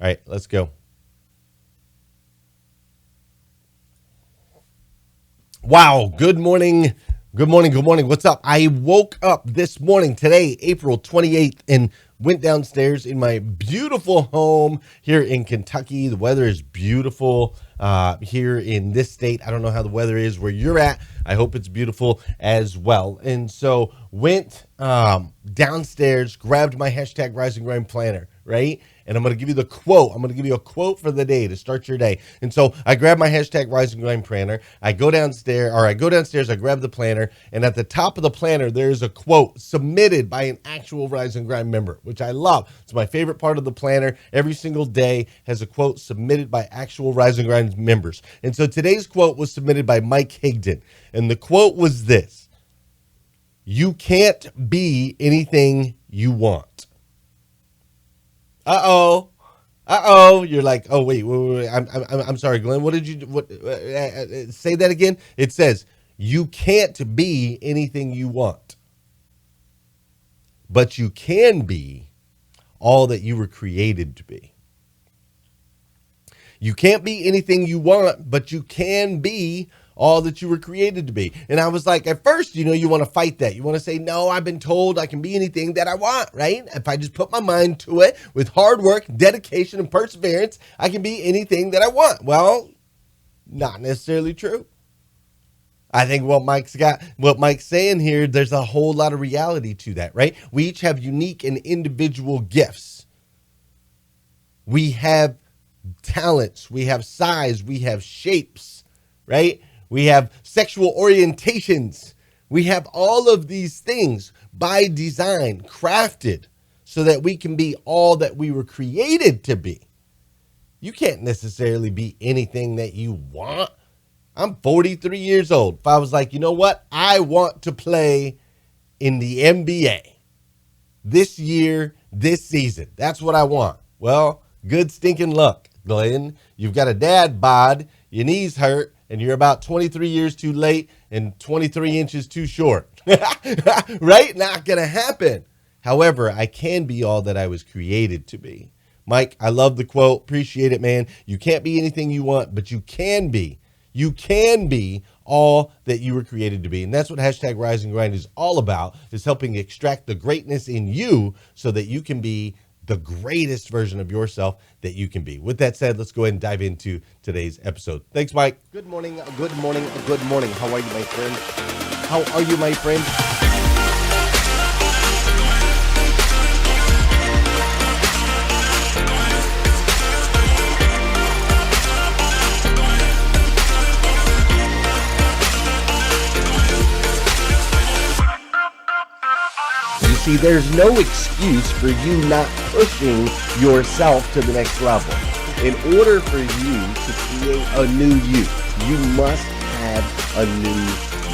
All right, let's go. Wow, good morning. Good morning. Good morning. What's up? I woke up this morning today, April 28th, and went downstairs in my beautiful home here in Kentucky. The weather is beautiful here in this state. I don't know how the weather is where you're at. I hope it's beautiful as well. And so went downstairs, grabbed my hashtag Rise and Grind planner, right? And I'm going to give you the quote. I'm going to give you a quote for the day to start your day. And so I grab my hashtag Rise and Grind planner. I go downstairs, I grab the planner, and at the top of the planner, there's a quote submitted by an actual Rise and Grind member, which I love. It's my favorite part of the planner. Every single day has a quote submitted by actual Rise and Grind members. And so today's quote was submitted by Mike Higdon. And the quote was this: "You can't be anything you want." You're like, oh wait. I'm sorry, Glenn. What did you? Say that again? It says you can't be anything you want, but you can be all that you were created to be. You can't be anything you want, but you can be all that you were created to be. And I was like, at first, you want to fight that. You want to say, no, I've been told I can be anything that I want, right? If I just put my mind to it with hard work, dedication, and perseverance, I can be anything that I want. Well, not necessarily true. I think what Mike's saying here, there's a whole lot of reality to that, right? We each have unique and individual gifts. We have talents, we have size, we have shapes, right? We have sexual orientations. We have all of these things by design, crafted so that we can be all that we were created to be. You can't necessarily be anything that you want. I'm 43 years old. If I was like, you know what? I want to play in the NBA this year, this season. That's what I want. Well, good stinking luck, Glenn. You've got a dad bod, your knees hurt, and you're about 23 years too late and 23 inches too short. Right? Not going to happen. However, I can be all that I was created to be. Mike, I love the quote. Appreciate it, man. You can't be anything you want, but you can be. You can be all that you were created to be. And that's what hashtag Rise and Grind is all about, is helping extract the greatness in you so that you can be the greatest version of yourself that you can be. With that said, let's go ahead and dive into today's episode. Thanks, Mike. Good morning. Good morning. Good morning. How are you, my friend? How are you, my friend? See, there's no excuse for you not pushing yourself to the next level. In order for you to create a new you must have a new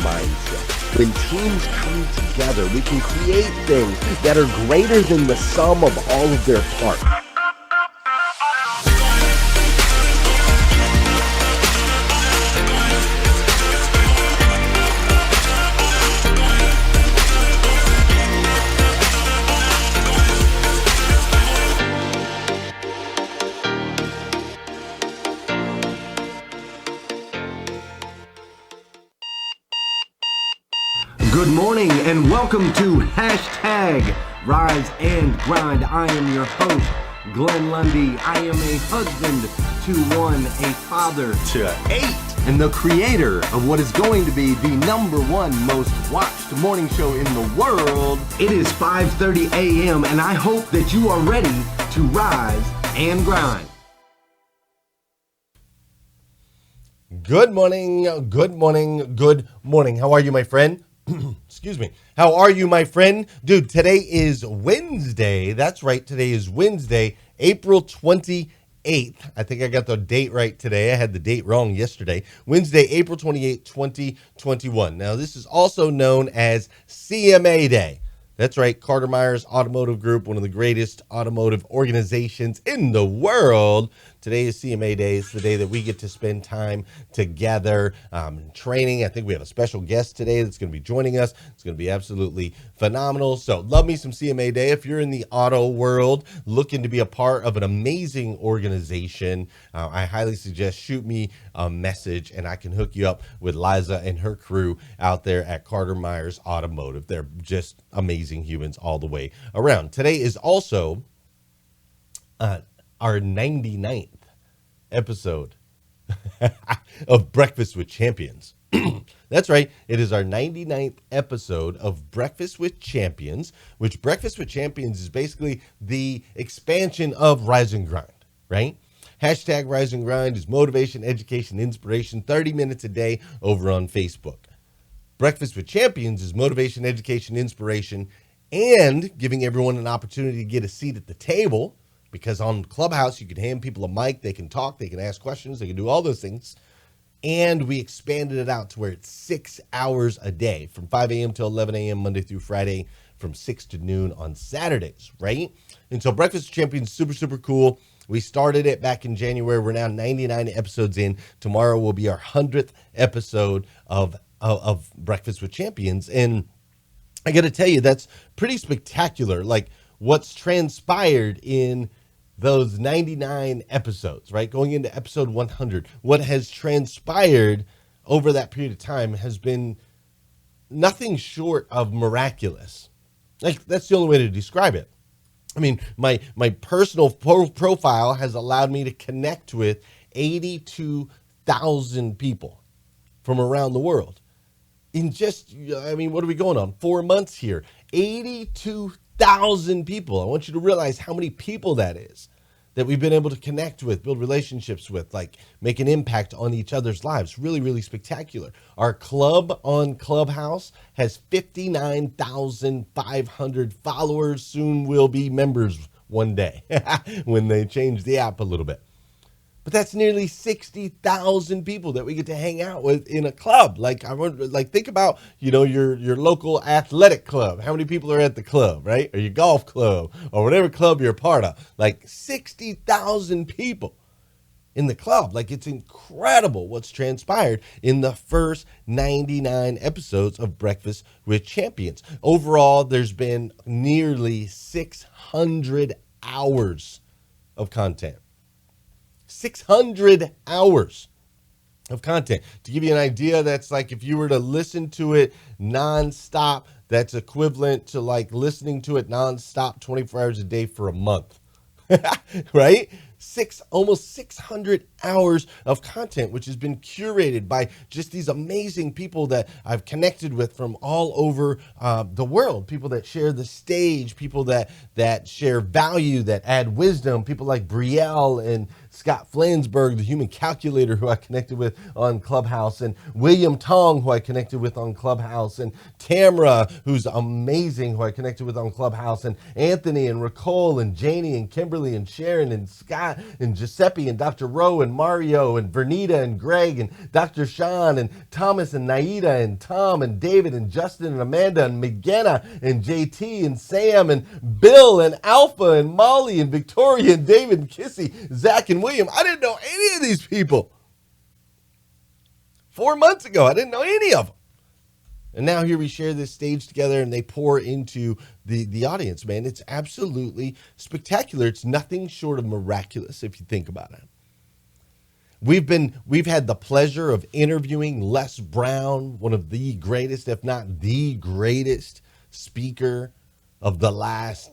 mindset. When teams come together, we can create things that are greater than the sum of all of their parts. Good morning and welcome to hashtag Rise and Grind. I am your host, Glenn Lundy. I am a husband to one, a father to 8, and the creator of what is going to be the #1 most watched morning show in the world. It is 5:30 a.m. and I hope that you are ready to rise and grind. Good morning. Good morning. Good morning. How are you, my friend? Excuse me. How are you, my friend? Dude, today is Wednesday. That's right. Today is Wednesday, April 28th. I think I got the date right today. I had the date wrong yesterday. Wednesday, April 28th, 2021. Now, this is also known as CMA Day. That's right, Carter Myers Automotive Group, one of the greatest automotive organizations in the world. Today is CMA Day. It's the day that we get to spend time together training. I think we have a special guest today that's going to be joining us. It's going to be absolutely phenomenal. So love me some CMA Day. If you're in the auto world looking to be a part of an amazing organization, I highly suggest shoot me a message and I can hook you up with Liza and her crew out there at Carter Myers Automotive. They're just amazing humans all the way around. Today is also our 99th episode of Breakfast with Champions. That's right. It is our 99th episode of Breakfast with Champions, which Breakfast with Champions is basically the expansion of Rise and Grind, right? Hashtag Rise and Grind is motivation, education, inspiration, 30 minutes a day over on Facebook. Breakfast with Champions is motivation, education, inspiration, and giving everyone an opportunity to get a seat at the table, because on Clubhouse, you can hand people a mic, they can talk, they can ask questions, they can do all those things. And we expanded it out to where it's 6 hours a day from 5 a.m. till 11 a.m. Monday through Friday, from 6 to noon on Saturdays, right? And so Breakfast with Champions is super, super cool. We started it back in January. We're now 99 episodes in. Tomorrow will be our 100th episode of Breakfast with Champions. And I got to tell you, that's pretty spectacular. Like what's transpired in those 99 episodes, right? Going into episode 100, what has transpired over that period of time has been nothing short of miraculous. Like that's the only way to describe it. I mean, my personal profile has allowed me to connect with 82,000 people from around the world. In just, I mean, what are we going on? 4 months here. 82,000 people. I want you to realize how many people that is that we've been able to connect with, build relationships with, like make an impact on each other's lives. Really, really spectacular. Our club on Clubhouse has 59,500 followers. Soon will be members one day when they change the app a little bit. But that's nearly 60,000 people that we get to hang out with in a club. Like think about, your local athletic club. How many people are at the club, right? Or your golf club or whatever club you're a part of. Like 60,000 people in the club. Like it's incredible what's transpired in the first 99 episodes of Breakfast with Champions. Overall, there's been nearly 600 hours of content. 600 hours of content. To give you an idea, that's like if you were to listen to it nonstop, that's equivalent to like listening to it nonstop 24 hours a day for a month, right? Almost 600 hours of content, which has been curated by just these amazing people that I've connected with from all over the world. People that share the stage, people that share value, that add wisdom, people like Brielle and Scott Flansburgh, the human calculator, who I connected with on Clubhouse, and William Tong, who I connected with on Clubhouse, and Tamra, who's amazing, who I connected with on Clubhouse, and Anthony and Ricole and Janie and Kimberly and Sharon and Scott and Giuseppe and Dr. Rowe and Mario and Vernita and Greg and Dr. Sean and Thomas and Naida and Tom and David and Justin and Amanda and McGenna and JT and Sam and Bill and Alpha and Molly and Victoria and David and Kissy, Zach and William. I didn't know any of these people. 4 months ago, I didn't know any of them. And now here we share this stage together and they pour into the audience, man. It's absolutely spectacular. It's nothing short of miraculous if you think about it. We've had the pleasure of interviewing Les Brown, one of the greatest, if not the greatest speaker of the last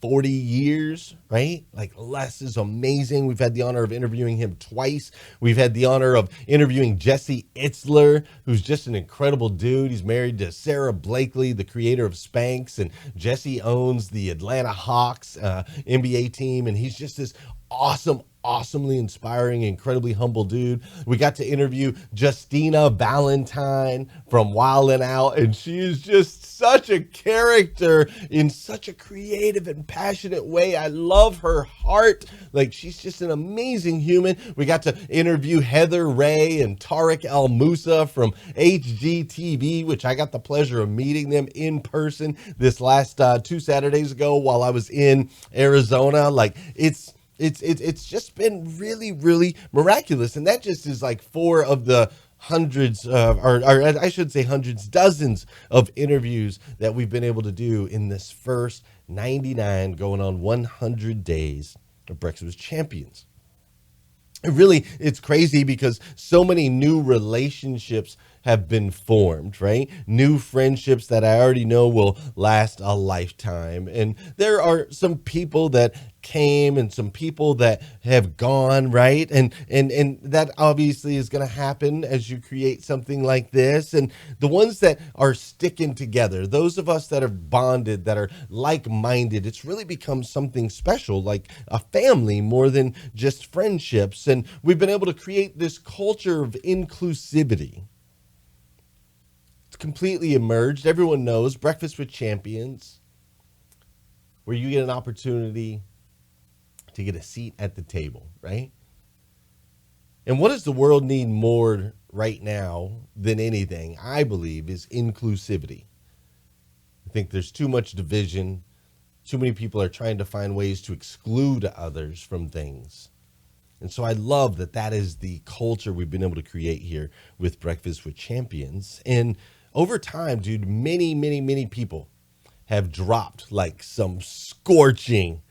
40 years, right? Like Les is amazing. We've had the honor of interviewing him twice. We've had the honor of interviewing Jesse Itzler, who's just an incredible dude. He's married to Sarah Blakely, the creator of Spanx, and Jesse owns the Atlanta Hawks NBA team. And he's just this awesome awesomely inspiring, incredibly humble dude. We got to interview Justina Valentine from Wild 'N Out, and she is just such a character in such a creative and passionate way. I love her heart. Like, she's just an amazing human. We got to interview Heather Ray and Tariq Al Musa from HGTV, which I got the pleasure of meeting them in person this last 2 Saturdays ago while I was in Arizona. Like, it's just been really, really miraculous. And that just is like 4 of the hundreds or I should say hundreds, dozens of interviews that we've been able to do in this first 99 going on 100 days of Breakfast with Champions. It's crazy because so many new relationships have been formed, right? New friendships that I already know will last a lifetime. And there are some people that came and some people that have gone, right? And that obviously is going to happen as you create something like this. And the ones that are sticking together, those of us that are bonded, that are like-minded, it's really become something special, like a family more than just friendships. And we've been able to create this culture of inclusivity. Completely emerged. Everyone knows Breakfast with Champions, where you get an opportunity to get a seat at the table, right? And what does the world need more right now than anything, I believe, is inclusivity. I think there's too much division. Too many people are trying to find ways to exclude others from things. And so I love that that is the culture we've been able to create here with Breakfast with Champions. And over time, dude, many, many, many people have dropped like some scorching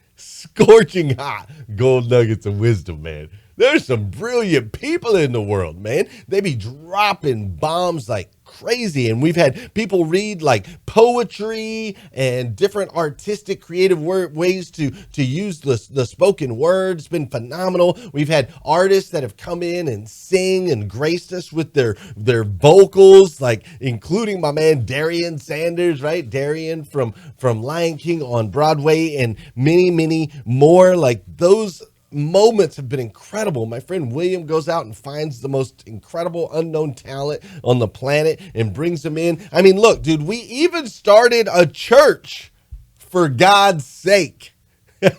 hot gold nuggets of wisdom, man. There's some brilliant people in the world, man. They be dropping bombs like crazy. And we've had people read like poetry and different artistic, creative ways to use the spoken word. It's been phenomenal. We've had artists that have come in and sing and graced us with their vocals, like including my man Darian Sanders, right? Darian from Lion King on Broadway, and many, many more. Like, those moments have been incredible. My friend William goes out and finds the most incredible unknown talent on the planet and brings them in. I mean, look, dude, we even started a church, for God's sake. We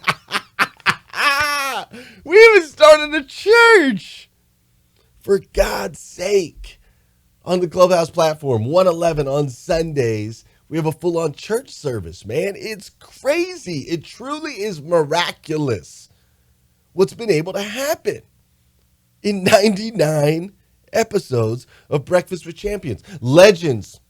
even started a church, for God's sake, on the Clubhouse platform, 111 on Sundays. We have a full-on church service, man. It's crazy. It truly is miraculous what's been able to happen in 99 episodes of Breakfast with Champions. Legends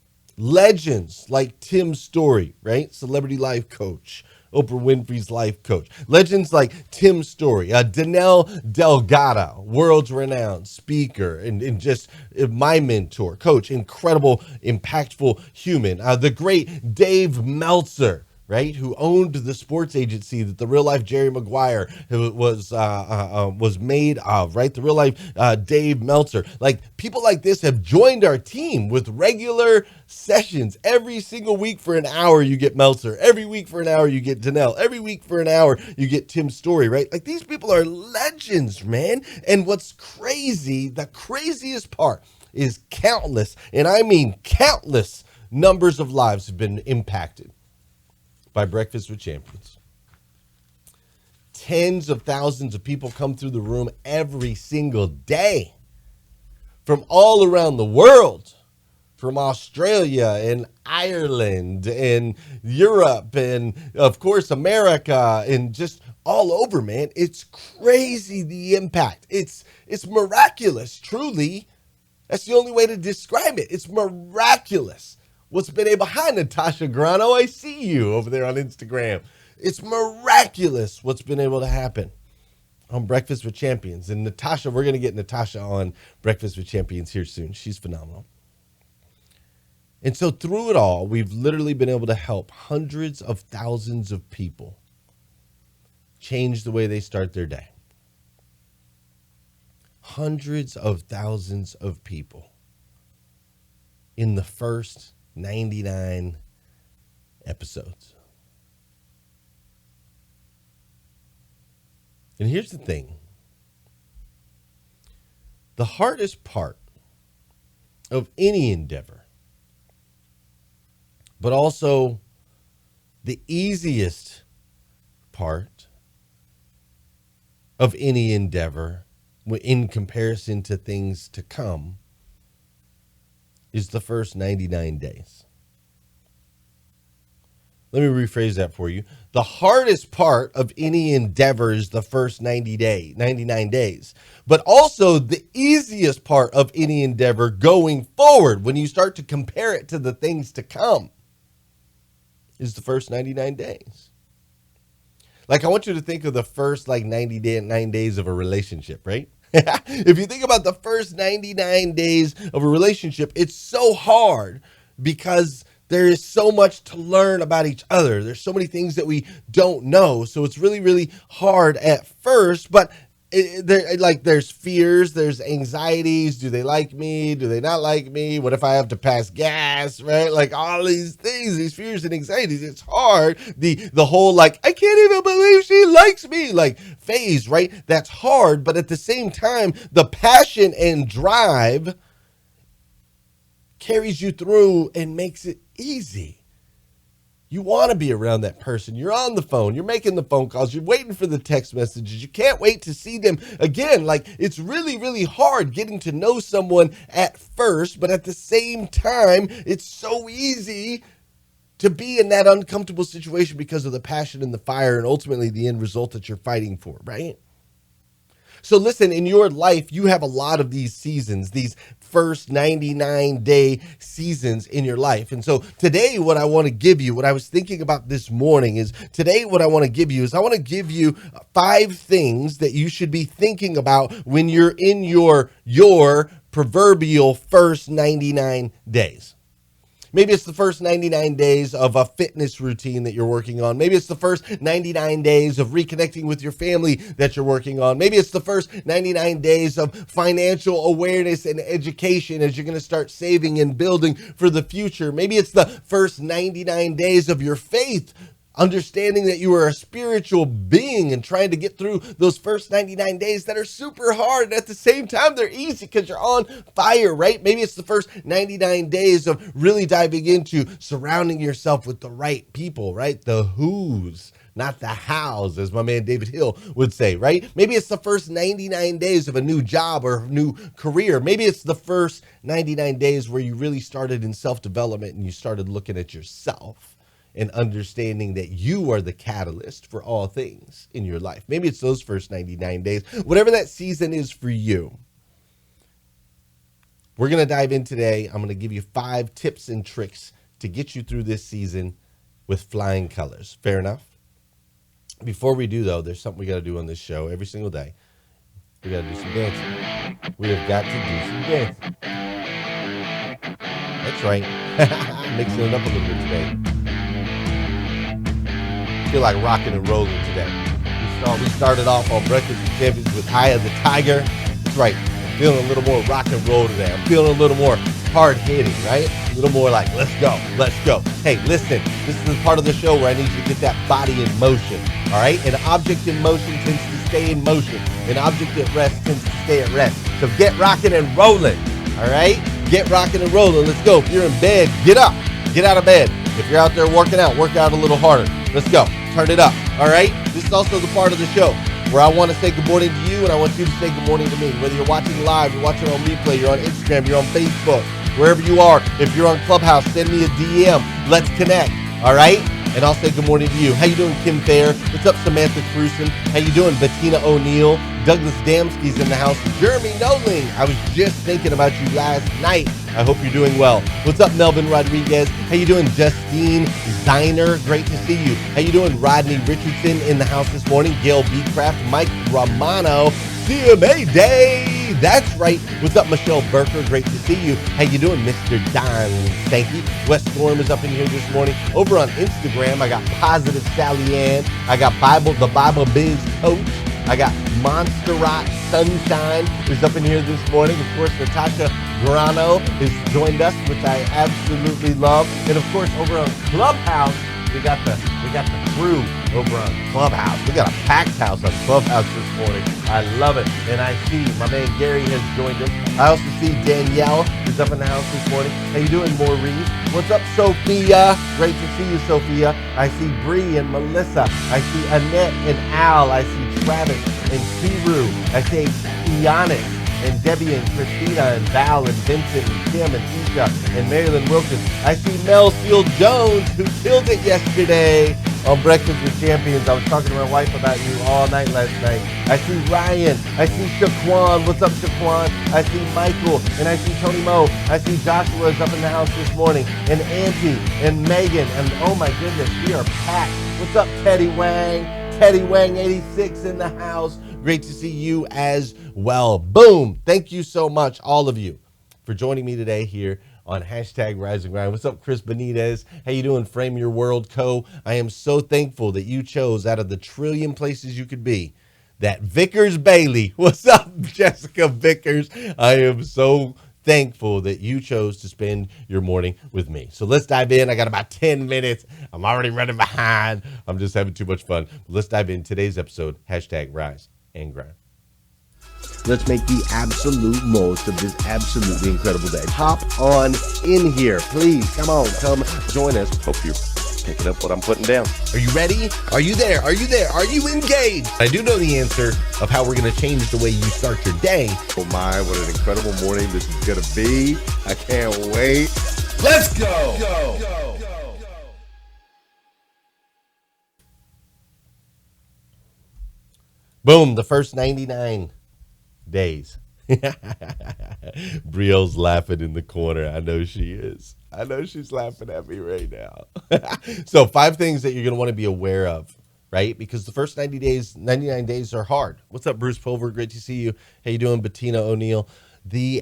like Tim Story, right? Celebrity life coach, Oprah Winfrey's life coach. Legends like Tim Story, Danelle Delgado, world's renowned speaker and just my mentor, coach, incredible, impactful human. The great Dave Meltzer, right, who owned the sports agency that the real life Jerry Maguire was made of, right? The real life Dave Meltzer. Like, people like this have joined our team with regular sessions. Every single week for an hour, you get Meltzer. Every week for an hour, you get Danelle. Every week for an hour, you get Tim Story, right? Like, these people are legends, man. And what's crazy, the craziest part is countless, and I mean countless, numbers of lives have been impacted by Breakfast with Champions. Tens of thousands of people come through the room every single day from all around the world, from Australia and Ireland and Europe and, of course, America, and just all over, man. It's crazy, the impact. It's miraculous, truly. That's the only way to describe it. It's miraculous what's been able. Hi, Natasha Grano. I see you over there on Instagram. It's miraculous what's been able to happen on Breakfast with Champions. And Natasha, we're going to get Natasha on Breakfast with Champions here soon. She's phenomenal. And so through it all, we've literally been able to help hundreds of thousands of people change the way they start their day. Hundreds of thousands of people in the first 99 episodes. And here's the thing. The hardest part of any endeavor, but also the easiest part of any endeavor in comparison to things to come, is the first 99 days. Let me rephrase that for you. The hardest part of any endeavor is the first 99 days. But also the easiest part of any endeavor going forward, when you start to compare it to the things to come, is the first 99 days. Like, I want you to think of the first 99 days of a relationship, right? If you think about the first 99 days of a relationship, it's so hard because there is so much to learn about each other. There's so many things that we don't know. So it's really, really hard at first, but there's fears, there's anxieties. Do they like me? Do they not like me? What if I have to pass gas, right? Like all these things, these fears and anxieties. It's hard. The whole I can't even believe she likes me phase, right? That's hard. But at the same time, the passion and drive carries you through and makes it easy. You want to be around that person. You're on the phone. You're making the phone calls. You're waiting for the text messages. You can't wait to see them again. It's really, really hard getting to know someone at first, but at the same time, it's so easy to be in that uncomfortable situation because of the passion and the fire and ultimately the end result that you're fighting for, right? So listen, in your life, you have a lot of these seasons, these first 99-day seasons in your life. And so today, what I want to give you, what I was thinking about this morning is today, what I want to give you is I want to give you 5 things that you should be thinking about when you're in your proverbial first 99 days. Maybe it's the first 99 days of a fitness routine that you're working on. Maybe it's the first 99 days of reconnecting with your family that you're working on. Maybe it's the first 99 days of financial awareness and education as you're going to start saving and building for the future. Maybe it's the first 99 days of your faith, understanding that you are a spiritual being and trying to get through those first 99 days that are super hard. And at the same time, they're easy because you're on fire, right? Maybe it's the first 99 days of really diving into surrounding yourself with the right people, right? The who's, not the hows, as my man David Hill would say, right? Maybe it's the first 99 days of a new job or a new career. Maybe it's the first 99 days where you really started in self-development and you started looking at yourself and understanding that you are the catalyst for all things in your life. Maybe it's those first 99 days, whatever that season is for you. We're going to dive in today. I'm going to give you 5 tips and tricks to get you through this season with flying colors. Fair enough? Before we do, though, there's something we got to do on this show every single day. We got to do some dancing. We have got to do some dancing. That's right. Mixing it up a little bit today. Feel like rocking and rolling today. We started off on Breakfast with Champions with Eye of the Tiger. That's right. I'm feeling a little more rock and roll today. I'm feeling a little more hard hitting, right? A little more like, let's go. Hey, listen, this is the part of the show where I need you to get that body in motion, all right? An object in motion tends to stay in motion. An object at rest tends to stay at rest. So get rocking and rolling, all right? Get rocking and rolling. Let's go. If you're in bed, get up. Get out of bed. If you're out there working out, work out a little harder. Let's go. Turn it up. All right. This is also the part of the show where I want to say good morning to you and I want you to say good morning to me. Whether you're watching live, you're watching on replay, you're on Instagram, you're on Facebook, wherever you are. If you're on Clubhouse, send me a DM. Let's connect. All right. And I'll say good morning to you. How you doing, Kim Fair? What's up, Samantha Cruson? How you doing, Bettina O'Neill? Douglas Damsky's in the house. Jeremy Noling. I was just thinking about you last night. I hope you're doing well. What's up, Melvin Rodriguez? How you doing, Justine Ziner? Great to see you. How you doing, Rodney Richardson in the house this morning? Gail Beecraft, Mike Romano, CMA Day. That's right. What's up, Michelle Berker? Great to see you. How you doing, Mr. Don Stanky? Wes Storm is up in here this morning. Over on Instagram, I got Positive Sally Ann. I got the Bible Biz Coach. I got Monsterrot Sunshine is up in here this morning. Of course, Natasha Grano has joined us, which I absolutely love. And of course, over on Clubhouse, We got the crew over on Clubhouse. We got a packed house on Clubhouse this morning. I love it. And I see my man Gary has joined us. I also see Danielle is up in the house this morning. How you doing, Maurice? What's up, Sophia? Great to see you, Sophia. I see Bree and Melissa. I see Annette and Al. I see Travis and Kiru. I see Iannis and Debbie and Christina and Val and Vincent and Kim and Isha and Marilyn Wilkins. I see Mel Steele Jones, who killed it yesterday on Breakfast with Champions. I was talking to my wife about you all night last night. I see Ryan. I see Shaquan. What's up, Shaquan? I see Michael. And I see Tony Mo. I see Joshua is up in the house this morning. And Auntie and Megan. And oh my goodness, we are packed. What's up, Teddy Wang? Teddy Wang 86 in the house. Great to see you as well. Boom. Thank you so much, all of you, for joining me today here on hashtag Rise and Grind. What's up, Chris Benitez? How you doing, Frame Your World Co? I am so thankful that you chose, out of the trillion places you could be, that Vickers Bailey. What's up, Jessica Vickers? I am so thankful that you chose to spend your morning with me. So let's dive in. I got about 10 minutes. I'm already running behind. I'm just having too much fun. Let's dive in today's episode, hashtag Rise and Grind. Let's make the absolute most of this absolutely incredible day. Hop on in here, please. Come on, come join us. Hope you're picking up what I'm putting down. Are you ready? Are you there? Are you there? Are you engaged? I do know the answer of how we're going to change the way you start your day. Oh my, what an incredible morning this is going to be. I can't wait. Let's go. Go. Boom, the first 99 days. Brielle's laughing in the corner. I know she is. I know she's laughing at me right now. So 5 things that you're going to want to be aware of, right? Because the first 99 days are hard. What's up, Bruce Pulver? Great to see you. How you doing, Bettina O'Neill? The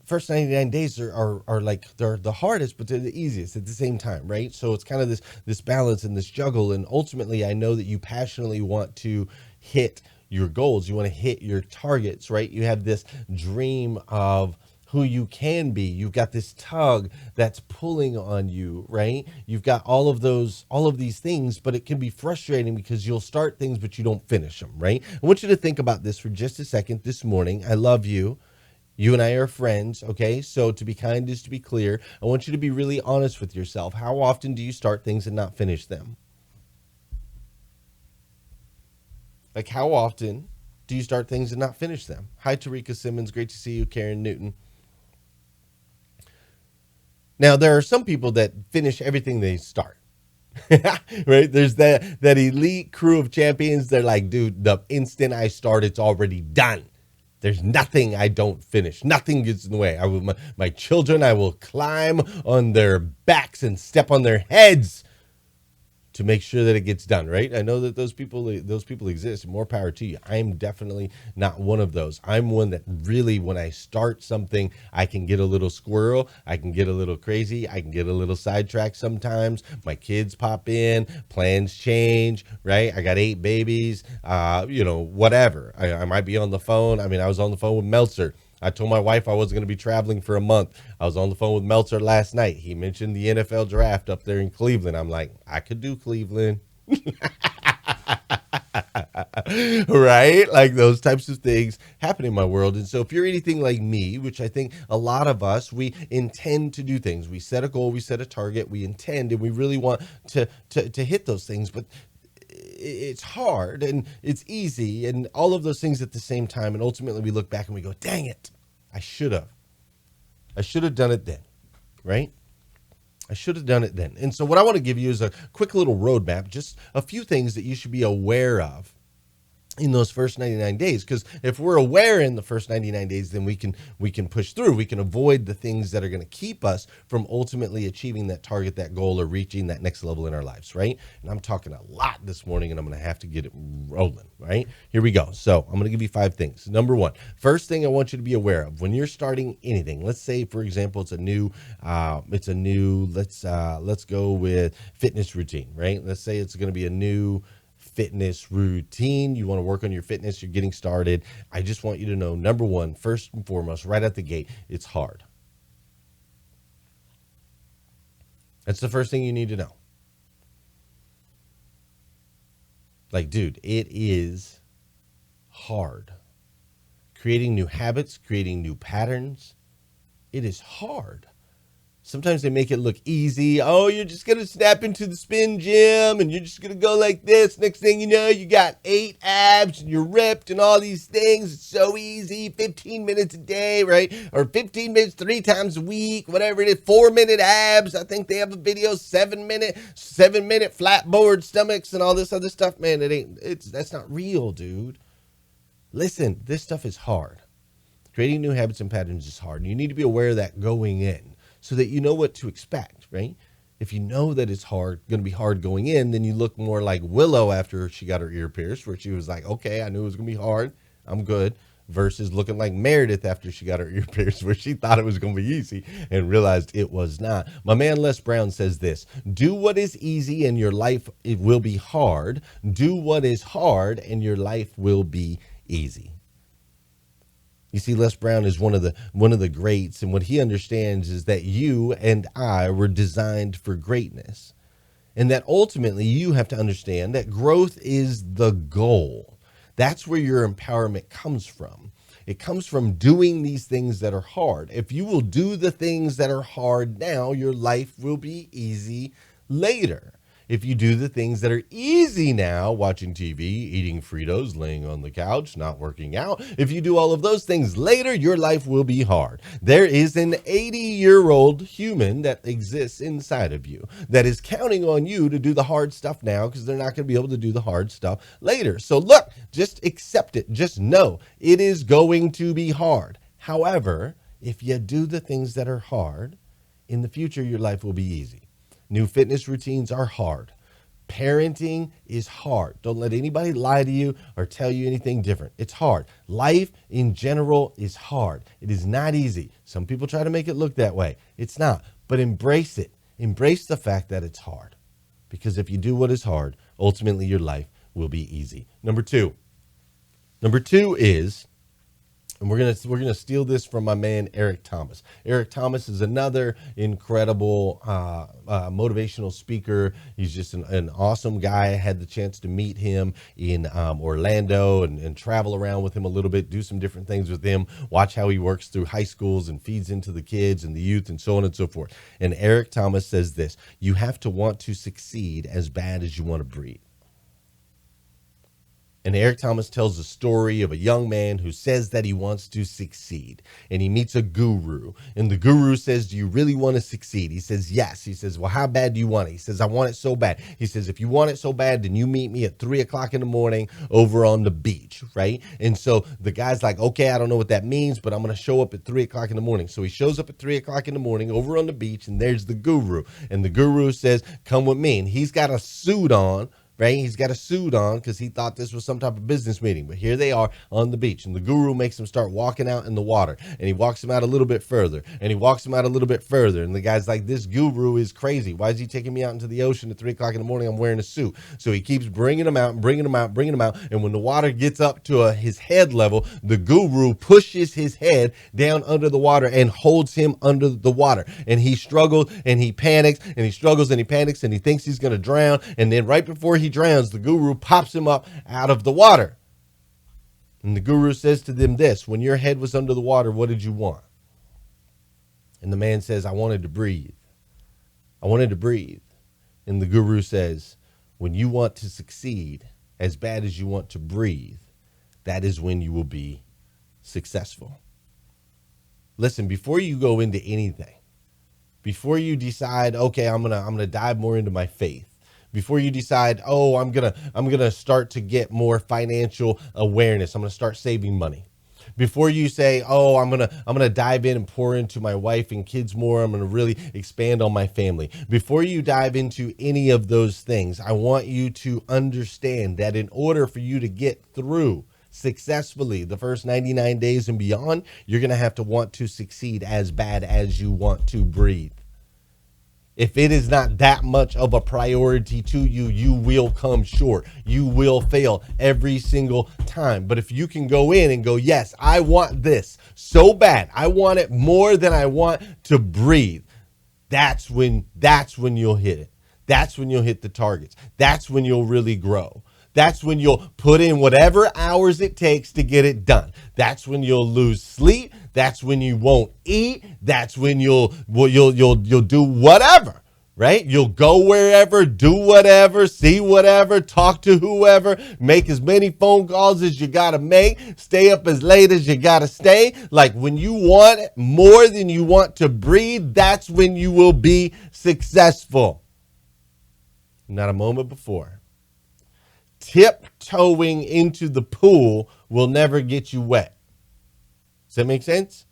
first 99 days are like, they're the hardest, but they're the easiest at the same time, right? So it's kind of this balance and this juggle. And ultimately, I know that you passionately want to hit your goals. You want to hit your targets, right? You have this dream of who you can be. You've got this tug that's pulling on you, right? You've got all of these things, but it can be frustrating because you'll start things, but you don't finish them, right? I want you to think about this for just a second this morning. I love you. You and I are friends, okay? So to be kind is to be clear. I want you to be really honest with yourself. How often do you start things and not finish them? Like, how often do you start things and not finish them? Hi, Tarika Simmons. Great to see you. Karen Newton. Now, there are some people that finish everything they start. Right? There's that elite crew of champions. They're like, dude, the instant I start, it's already done. There's nothing I don't finish. Nothing gets in the way. My children, I will climb on their backs and step on their heads to make sure that it gets done, right? I know that those people exist. More power to you. I'm definitely not one of those. I'm one that really, when I start something, I can get a little squirrel. I can get a little crazy. I can get a little sidetracked sometimes. My kids pop in. Plans change, right? I got 8 babies, whatever. I might be on the phone. I mean, I was on the phone with Meltzer. I told my wife I wasn't going to be traveling for a month. I was on the phone with Meltzer last night. He mentioned the NFL draft up there in Cleveland. I'm like, I could do Cleveland. Right? Like, those types of things happen in my world. And so if you're anything like me, which I think a lot of us, we intend to do things. We set a goal, we set a target, we intend, and we really want to hit those things. But it's hard and it's easy and all of those things at the same time. And ultimately we look back and we go, dang it, I should have done it then, right? I should have done it then. And so what I want to give you is a quick little roadmap, just a few things that you should be aware of in those first 99 days. Because if we're aware in the first 99 days, then we can push through. We can avoid the things that are going to keep us from ultimately achieving that target, that goal, or reaching that next level in our lives, right? And I'm talking a lot this morning, and I'm going to have to get it rolling, right? Here we go. So I'm going to give you 5 things. Number 1, first thing I want you to be aware of when you're starting anything. Let's say, for example, it's a new, let's go with fitness routine, right? Let's say it's going to be a new fitness routine. You want to work on your fitness. You're getting started. I just want you to know, number 1, first and foremost, right at the gate, it's hard. That's the first thing you need to know. Like, dude, it is hard. Creating new habits, creating new patterns, it is hard. Sometimes they make it look easy. Oh, you're just going to snap into the spin gym and you're just going to go like this. Next thing you know, you got 8 abs and you're ripped and all these things. It's so easy. 15 minutes a day, right? Or 15 minutes 3 times a week, whatever it is. 4-minute abs. I think they have a video, 7-minute flat board stomachs and all this other stuff. Man, that's not real, dude. Listen, this stuff is hard. Creating new habits and patterns is hard. And you need to be aware of that going in, so that you know what to expect, right? If you know that it's going to be hard going in, then you look more like Willow after she got her ear pierced, where she was like, okay, I knew it was going to be hard. I'm good. Versus looking like Meredith after she got her ear pierced, where she thought it was going to be easy and realized it was not. My man Les Brown says this: do what is easy and your life it will be hard. Do what is hard and your life will be easy. You see, Les Brown is one of the greats, and what he understands is that you and I were designed for greatness, and that ultimately you have to understand that growth is the goal. That's where your empowerment comes from. It comes from doing these things that are hard. If you will do the things that are hard now, your life will be easy later. If you do the things that are easy now, watching TV, eating Fritos, laying on the couch, not working out, if you do all of those things later, your life will be hard. There is an 80-year-old human that exists inside of you that is counting on you to do the hard stuff now, because they're not going to be able to do the hard stuff later. So look, just accept it. Just know it is going to be hard. However, if you do the things that are hard, in the future, your life will be easy. New fitness routines are hard. Parenting is hard. Don't let anybody lie to you or tell you anything different. It's hard. Life in general is hard. It is not easy. Some people try to make it look that way. It's not. But embrace it. Embrace the fact that it's hard. Because if you do what is hard, ultimately your life will be easy. Number two is, and we're gonna steal this from my man Eric Thomas. Eric Thomas is another incredible motivational speaker. He's just an awesome guy. I had the chance to meet him in Orlando and travel around with him a little bit, do some different things with him, watch how he works through high schools and feeds into the kids and the youth and so on and so forth. And Eric Thomas says this: you have to want to succeed as bad as you want to breathe. And Eric Thomas tells the story of a young man who says that he wants to succeed. And he meets a guru. And the guru says, do you really want to succeed? He says, yes. He says, well, how bad do you want it? He says, I want it so bad. He says, if you want it so bad, then you meet me at 3 o'clock in the morning over on the beach, right? And so the guy's like, okay, I don't know what that means, but I'm going to show up at 3 o'clock in the morning. So he shows up at 3 o'clock in the morning over on the beach, and there's the guru. And the guru says, come with me. And he's got a suit on, right? He's got a suit on because he thought this was some type of business meeting. But here they are on the beach, and the guru makes him start walking out in the water, and he walks him out a little bit further, and he walks him out a little bit further. And the guy's like, this guru is crazy. Why is he taking me out into the ocean at 3 o'clock in the morning? I'm wearing a suit. So he keeps bringing him out and bringing him out, bringing him out. And when the water gets up to his head level, the guru pushes his head down under the water and holds him under the water. And he struggles and he panics, and he struggles and he panics, and he thinks he's going to drown. And then right before he drowns, the guru pops him up out of the water. And the guru says to them this: when your head was under the water, what did you want? And the man says, I wanted to breathe. I wanted to breathe. And the guru says, when you want to succeed as bad as you want to breathe, that is when you will be successful. Listen, before you go into anything, before you decide, okay, I'm gonna dive more into my faith, before you decide, oh, I'm gonna start to get more financial awareness, I'm gonna start saving money. Before you say, oh, I'm gonna dive in and pour into my wife and kids more, I'm gonna really expand on my family. Before you dive into any of those things, I want you to understand that in order for you to get through successfully the first 99 days and beyond, you're gonna have to want to succeed as bad as you want to breathe. If it is not that much of a priority to you, you will come short. You will fail every single time. But if you can go in and go, yes, I want this so bad, I want it more than I want to breathe, that's when you'll hit it. That's when you'll hit the targets. That's when you'll really grow. That's when you'll put in whatever hours it takes to get it done. That's when you'll lose sleep. That's when you won't eat. That's when you'll do whatever, right? You'll go wherever, do whatever, see whatever, talk to whoever, make as many phone calls as you got to make, stay up as late as you got to stay. Like when you want more than you want to breathe, that's when you will be successful. Not a moment before. Tiptoeing into the pool will never get you wet. Does that make sense?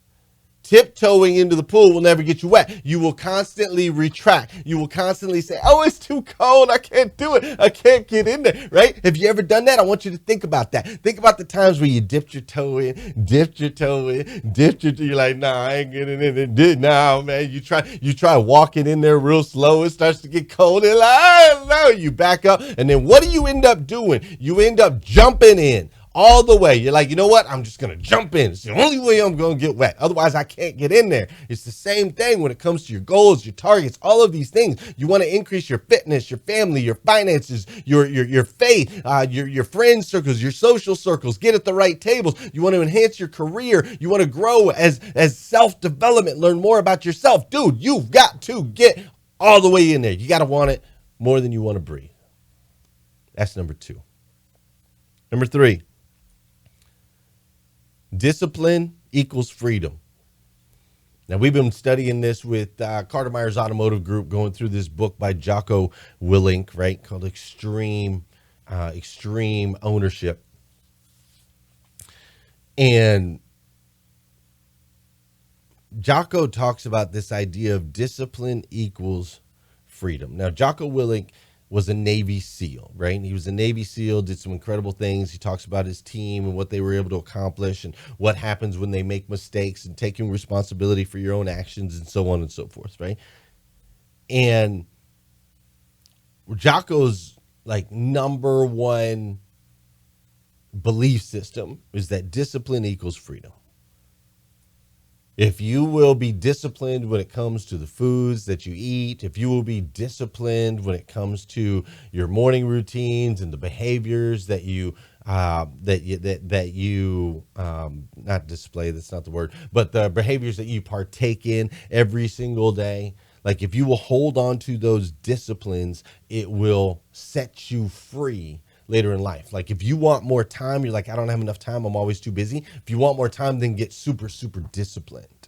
Tiptoeing into the pool will never get you wet. You will constantly retract. You will constantly say, oh, it's too cold. I can't do it. I can't get in there, right? Have you ever done that? I want you to think about that. Think about the times where you dipped your toe in, you're like, nah, I ain't getting in there. Nah, man, you try walking in there real slow. It starts to get cold. And like, I don't know. You back up. And then what do you end up doing? You end up jumping in. All the way. You're like, you know what? I'm just going to jump in. It's the only way I'm going to get wet. Otherwise, I can't get in there. It's the same thing when it comes to your goals, your targets, all of these things. You want to increase your fitness, your family, your finances, your faith, your friend circles, your social circles. Get at the right tables. You want to enhance your career. You want to grow as self-development, learn more about yourself. Dude, you've got to get all the way in there. You got to want it more than you want to breathe. That's number 2. Number 3. Discipline equals freedom. Now, we've been studying this with Carter Myers Automotive Group, going through this book by Jocko Willink, right, called Extreme Ownership. And Jocko talks about this idea of discipline equals freedom. Now, Jocko Willink was a Navy SEAL, right? And he was a Navy SEAL, did some incredible things. He talks about his team and what they were able to accomplish and what happens when they make mistakes and taking responsibility for your own actions and so on and so forth, right? And Jocko's like number one belief system is that discipline equals freedom. If you will be disciplined when it comes to the foods that you eat, if you will be disciplined when it comes to your morning routines and the behaviors that you not display, that's not the word, but the behaviors that you partake in every single day, like if you will hold on to those disciplines, it will set you free later in life. Like if you want more time, you're like, I don't have enough time, I'm always too busy. If you want more time, then get super disciplined.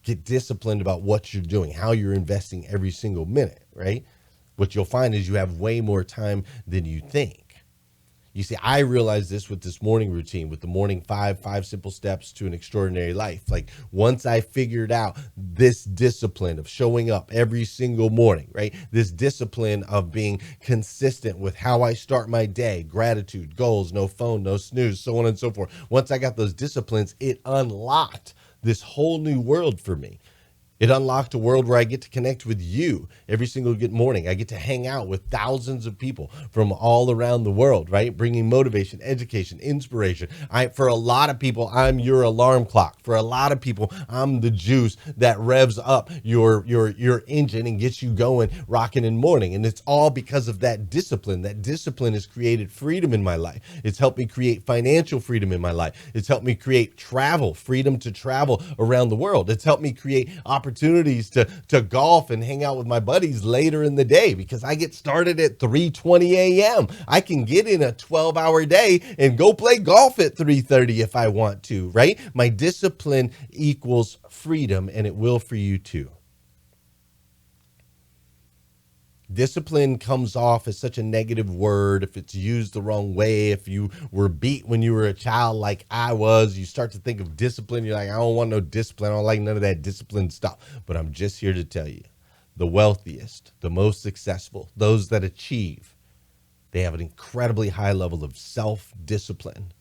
Get disciplined about what you're doing, how you're investing every single minute, right? What you'll find is you have way more time than you think. You see, I realized this with this morning routine, with the morning five simple steps to an extraordinary life. Like once I figured out this discipline of showing up every single morning, right? This discipline of being consistent with how I start my day, gratitude, goals, no phone, no snooze, so on and so forth. Once I got those disciplines, it unlocked this whole new world for me. It unlocked a world where I get to connect with you every single good morning. I get to hang out with thousands of people from all around the world, right? Bringing motivation, education, inspiration. For a lot of people, I'm your alarm clock. For a lot of people, I'm the juice that revs up your engine and gets you going, rocking in the morning. And it's all because of that discipline. That discipline has created freedom in my life. It's helped me create financial freedom in my life. It's helped me create freedom to travel around the world. It's helped me create opportunities to golf and hang out with my buddies later in the day because I get started at 3:20 a.m. I can get in a 12-hour day and go play golf at 3:30 if I want to, right? My discipline equals freedom, and it will for you too. Discipline comes off as such a negative word if it's used the wrong way. If you were beat when you were a child like I was, you start to think of discipline. You're like, I don't want no discipline. I don't like none of that discipline stuff. But I'm just here to tell you, the wealthiest, the most successful, those that achieve, they have an incredibly high level of self-discipline.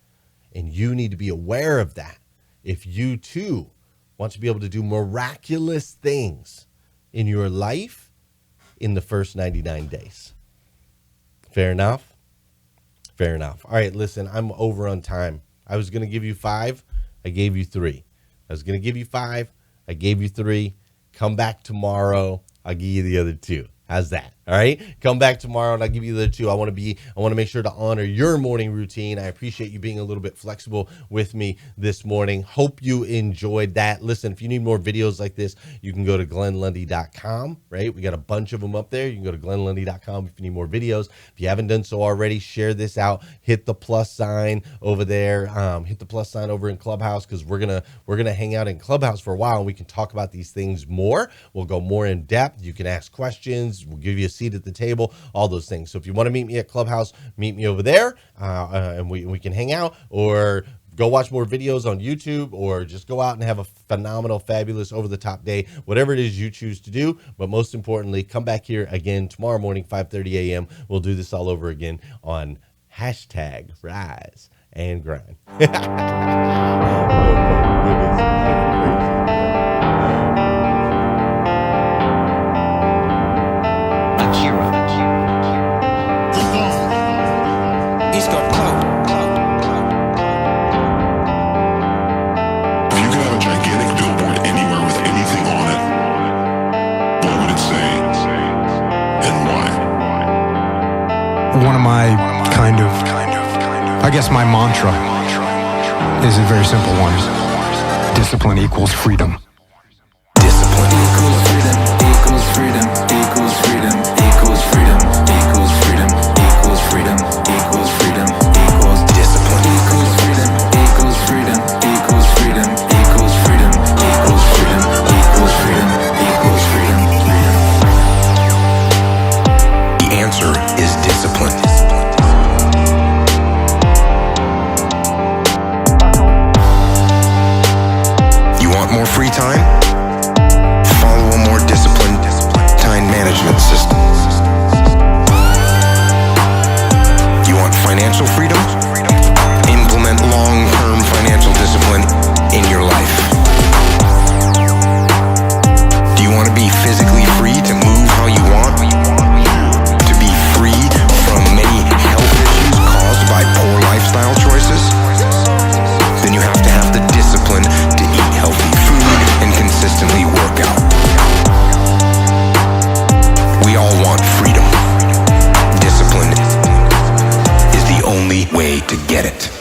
And you need to be aware of that if you too want to be able to do miraculous things in your life in the first 99 days. Fair enough? Fair enough. All right, listen, I'm over on time. I was going to give you 5. I gave you 3. I was going to give you 5. I gave you 3. Come back tomorrow. I'll give you the other 2. How's that? All right. Come back tomorrow and I'll give you the 2. I want to make sure to honor your morning routine. I appreciate you being a little bit flexible with me this morning. Hope you enjoyed that. Listen, if you need more videos like this, you can go to glennlundy.com, right? We got a bunch of them up there. You can go to glennlundy.com if you need more videos. If you haven't done so already, share this out. Hit the plus sign over there. Hit the plus sign over in Clubhouse, because we're gonna hang out in Clubhouse for a while and we can talk about these things more. We'll go more in depth. You can ask questions. We'll give you a seat at the table, all those things. So if you want to meet me at Clubhouse, meet me over there, and we can hang out, or go watch more videos on YouTube, or just go out and have a phenomenal, fabulous, over-the-top day, whatever it is you choose to do. But most importantly, come back here again tomorrow morning, 5:30 a.m. We'll do this all over again on hashtag Rise and Grind. Oh, my goodness. He's got clout. If you could have a gigantic billboard anywhere with anything on it, what would it say and why? One of my I guess my mantra is a very simple one. Discipline equals freedom. Discipline equals freedom, equals freedom, equals freedom, equals freedom, equals freedom, equals freedom, equals freedom, equals discipline equals freedom, equals freedom, equals freedom, equals freedom, equals freedom, equals freedom, equals freedom, freedom. The answer is discipline. You want more free time? Follow a more disciplined time management system. You want financial freedom? Implement long-term financial discipline in your life. Do you want to be physically free to move how you want? To be free from many health issues caused by poor lifestyle choices? Then you have to have the discipline to eat healthy food and consistently work out. We all want freedom. Discipline is the only way to get it.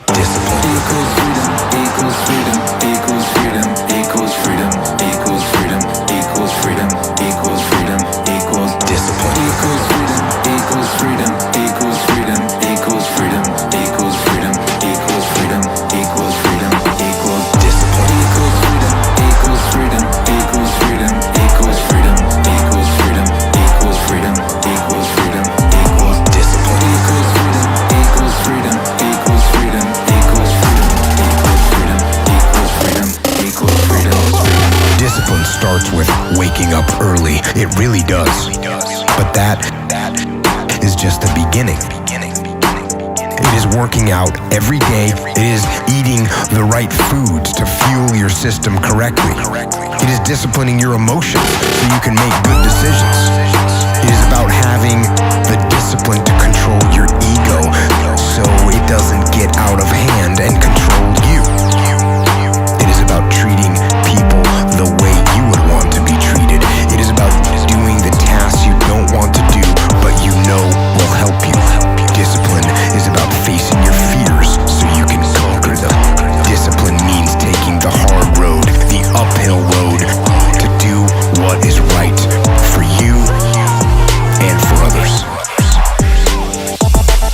Discipline equals freedom, equals freedom, equals freedom, equals freedom, equals freedom, equals freedom, equals freedom, equals discipline equals freedom, equals freedom, equals freedom, equals freedom, equals freedom, equals freedom, equals freedom, equals discipline equals freedom, equals freedom, equals freedom, equals freedom, equals freedom, equals freedom, equals freedom, equals discipline equals freedom, equals freedom, equals freedom, equals freedom, equals freedom, equals freedom, equals freedom. Discipline starts with waking up early. It really does. But that is just the beginning. It is working out every day. It is eating the right foods to fuel your system correctly. It is disciplining your emotions so you can make good decisions. It is about having the discipline to control your ego so it doesn't get out of hand and control you. It is about treating people the way you would want to be treated. It is about doing the tasks you don't want to do, but you know will help you. Discipline is about facing your fears so you can conquer them. Discipline means taking the hard road, the uphill road, to do what is right for you and for others.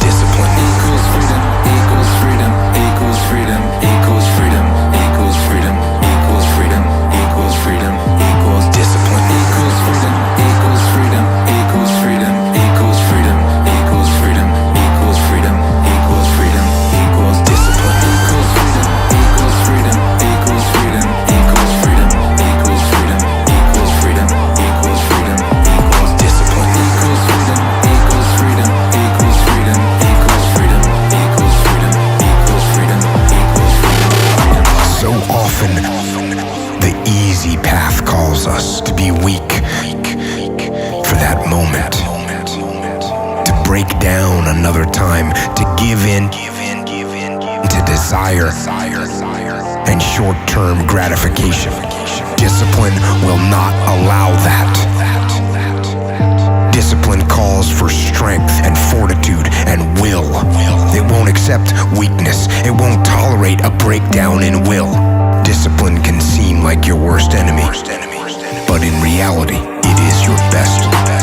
Discipline equals freedom, equals freedom, equals freedom, equals freedom, equals freedom, equals freedom, equals freedom, equals discipline equals freedom, equals freedom, equals freedom, equals freedom, equals freedom, equals freedom, equals freedom, equals discipline equals freedom, equals freedom, equals freedom, equals freedom, equals freedom, equals freedom, equals freedom, equals discipline equals freedom, equals freedom, equals freedom, equals freedom, equals freedom, equals freedom, equals freedom. So often, the easy path calls us to be weak for that moment, to break down another time, to give in to desire and short-term gratification. Discipline will not allow that. Discipline calls for strength and fortitude and will. It won't accept weakness. It won't tolerate a breakdown in will. Discipline can seem like your worst enemy, but in reality, it is your best